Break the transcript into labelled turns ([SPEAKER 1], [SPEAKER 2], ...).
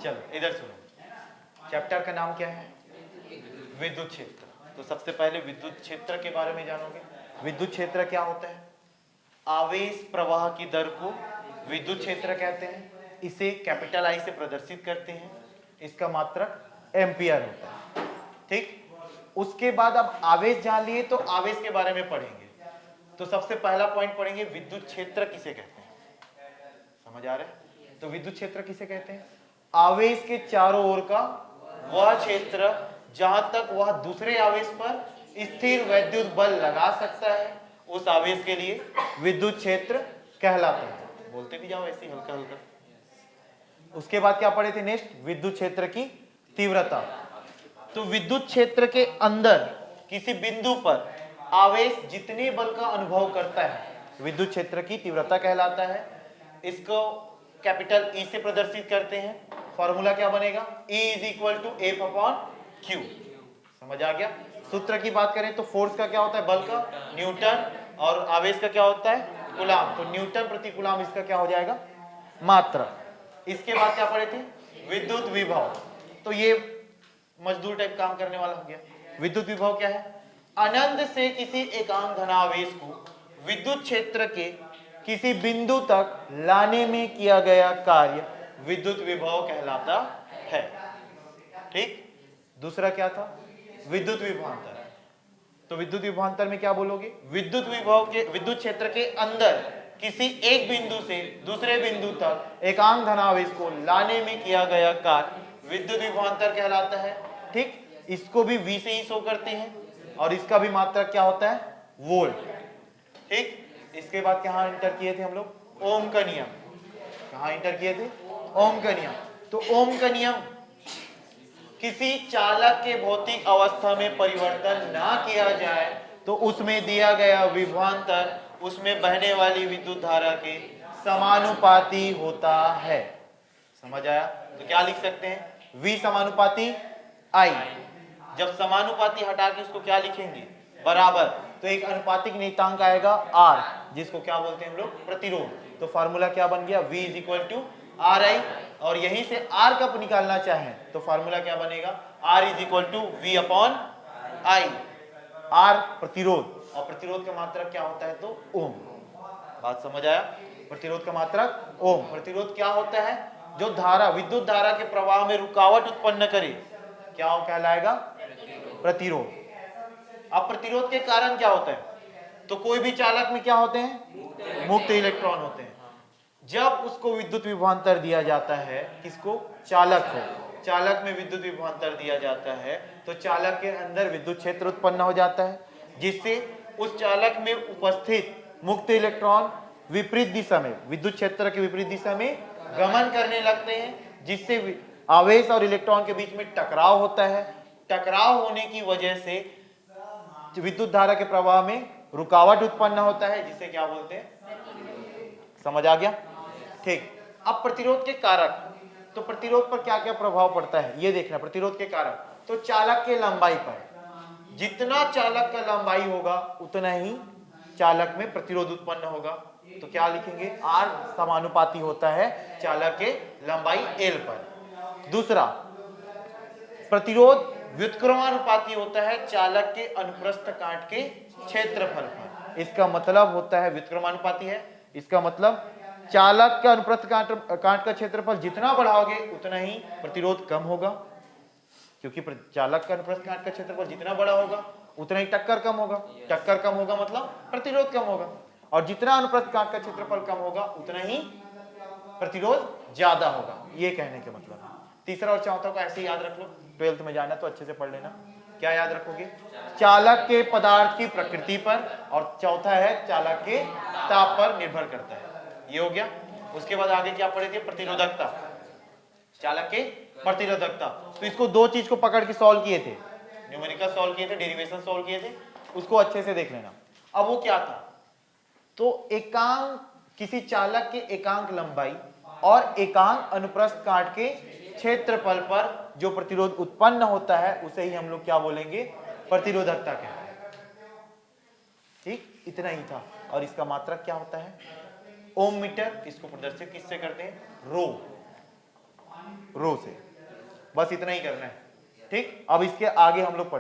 [SPEAKER 1] चलो इधर सुनो, चैप्टर का नाम क्या है? विद्युत क्षेत्र। तो सबसे पहले विद्युत क्षेत्र के बारे में जानोगे। विद्युत क्षेत्र क्या होता है? आवेश प्रवाह की दर को विद्युत क्षेत्र कहते हैं। इसे कैपिटल आई से प्रदर्शित करते हैं। इसका मात्रक एम्पियर होता है। ठीक, उसके बाद अब आवेश जान लिए तो आवेश के बारे में पढ़ेंगे। तो सबसे पहला पॉइंट पढ़ेंगे, विद्युत क्षेत्र किसे कहते हैं। समझ आ रहा है? तो विद्युत क्षेत्र किसे कहते हैं? आवेश के चारों ओर का वह क्षेत्र जहां तक वह दूसरे आवेश पर स्थिर वैद्युत बल लगा सकता है, उस आवेश के लिए विद्युत क्षेत्र कहलाता है। बोलते भी जाओ ऐसे हल्का हल्का। उसके बाद क्या पढ़े थे नेक्स्ट? विद्युत क्षेत्र की तीव्रता। तो विद्युत क्षेत्र के अंदर किसी बिंदु पर आवेश जितने बल का अनुभव करता है, विद्युत क्षेत्र की तीव्रता कहलाता है। इसको कैपिटल ई से प्रदर्शित करते हैं। फॉर्मूला क्या बनेगा? E is equal to F upon Q. समझ आ गया? सूत्र की बात करें तो फोर्स का क्या होता है? बल का न्यूटन, और आवेश का क्या होता है? कूलाम। तो न्यूटन प्रति कूलाम इसका क्या हो जाएगा? मात्रा। इसके बाद क्या पढ़े थे? विद्युत विभव। तो ये मजदूर टाइप काम करने वाला हो गया। विद्युत विभव क्या है? अनंत से किसी एकांक धनावेश को विद्युत क्षेत्र के किसी बिंदु तक लाने में किया गया कार्य विद्युत विभव कहलाता है। ठीक, दूसरा क्या था? विद्युत विभवांतर। तो विद्युत विभवांतर में क्या बोलोगे? विद्युत विभव के विद्युत क्षेत्र के अंदर किसी एक बिंदु से दूसरे बिंदु तक एकांक धनावेश को लाने में किया गया कार्य विद्युत विभवांतर कहलाता है। ठीक, इसको भी V से ही शो करते हैं, और इसका भी मात्रक क्या होता है? वोल्ट। ठीक, इसके बाद कहाँ इंटर किए थे हम लोग? ओम का नियम। कहाँ इंटर किए थे? ओम का नियम। तो ओम का नियम, किसी चालक के भौतिक अवस्था में परिवर्तन ना किया जाए तो उसमें दिया गया विभवांतर उसमें बहने वाली विद्युत धारा के समानुपाती होता है। समझ आया? तो क्या लिख सकते हैं? V समानुपाती I। जब समानुपाती हटा के उसको क्या लिखेंगे? बराबर। तो एक अनुपातिक नियतांक आएगा R, जिसको क्या बोलते हैं हम लोग? प्रतिरोध। तो फार्मूला क्या बन गया? V is equal to RI। और यहीं से R कब निकालना चाहें तो फार्मूला क्या बनेगा? R is equal to V upon I। R प्रतिरोध, और प्रतिरोध का मात्रक क्या होता है? तो ओम। बात समझ आया? प्रतिरोध का मात्रक ओम। प्रतिरोध क्या होता है? जो धारा, विद्युत धारा के प्रवाह में रुकावट उत्पन्न करे, क्या कहलाएगा? प्रतिरोध। अब प्रतिरोध के कारण क्या होता है? तो कोई भी चालक में क्या होते हैं? मुक्त इलेक्ट्रॉन होते हैं। जब उसको विद्युत विभवांतर दिया जाता है, किसको? चालक को। चालक में विद्युत विभवांतर दिया जाता है तो चालक के अंदर विद्युत क्षेत्र उत्पन्न हो जाता है, जिससे उस चालक में उपस्थित मुक्त इलेक्ट्रॉन विपरीत दिशा में, विद्युत क्षेत्र के विपरीत दिशा में गमन करने लगते हैं, जिससे आवेश और इलेक्ट्रॉन के बीच में टकराव होता है। टकराव होने की वजह से विद्युत धारा के प्रवाह में रुकावट उत्पन्न होता है, जिसे क्या बोलते हैं? समझ आ गया? ठीक। अब प्रतिरोध के कारक, तो प्रतिरोध पर क्या क्या प्रभाव पड़ता है ये देखना। प्रतिरोध के कारक, तो चालक के लंबाई पर, जितना चालक का लंबाई होगा उतना ही चालक में प्रतिरोध उत्पन्न होगा। तो क्या लिखेंगे? R समानुपाती होता है चालक के लंबाई L पर। दूसरा, प्रतिरोध व्युत्क्रमानुपाती होता है चालक के अनुप्रस्थ काट के क्षेत्रफल पर। इसका मतलब होता है व्युत्क्रमानुपाती है, इसका मतलब चालक का अनुप्रस्थ काट का क्षेत्रफल जितना बढ़ाओगे उतना ही प्रतिरोध कम होगा, क्योंकि चालक का अनुप्रस्थ काट का क्षेत्रफल जितना बड़ा होगा उतना ही टक्कर कम होगा। टक्कर कम होगा मतलब प्रतिरोध कम होगा, और जितना अनुप्रस्थ काट का क्षेत्रफल कम होगा उतना ही प्रतिरोध ज्यादा होगा। ये कहने के मतलब है। तीसरा और चौथा को ऐसे याद रख लो, 12th में जाना तो अच्छे से पढ़ लेना। क्या याद रखोगे? चालक के पदार्थ की प्रकृति पर, और चौथा है चालक के ताप पर निर्भर करता है। ये हो गया। उसके बाद आगे क्या पढ़े थे? प्रतिरोधकता, चालक के प्रतिरोधकता। तो इसको दो चीज को पकड़ के सॉल्व किए थे, न्यूमेरिकल सॉल्व किए थे, डेरिवेशन सॉल्व किए थे, उसको अच्छे से देख लेना। अब वो क्या था? तो एकांक, किसी चालक के एकांक लंबाई और एकांक अनुप्रस्थ काट के क्षेत्रफल पर जो प्रतिरोध उत्पन्न होता है उसे ही हम लोग क्या बोलेंगे? प्रतिरोधकता कहते हैं। ठीक, इतना ही था। और इसका मात्रक क्या होता है? ओम मीटर। इसको प्रदर्शित किससे करते हैं? रो। रो से, बस इतना ही करना है। ठीक, अब इसके आगे हम लोग पढ़ेंगे।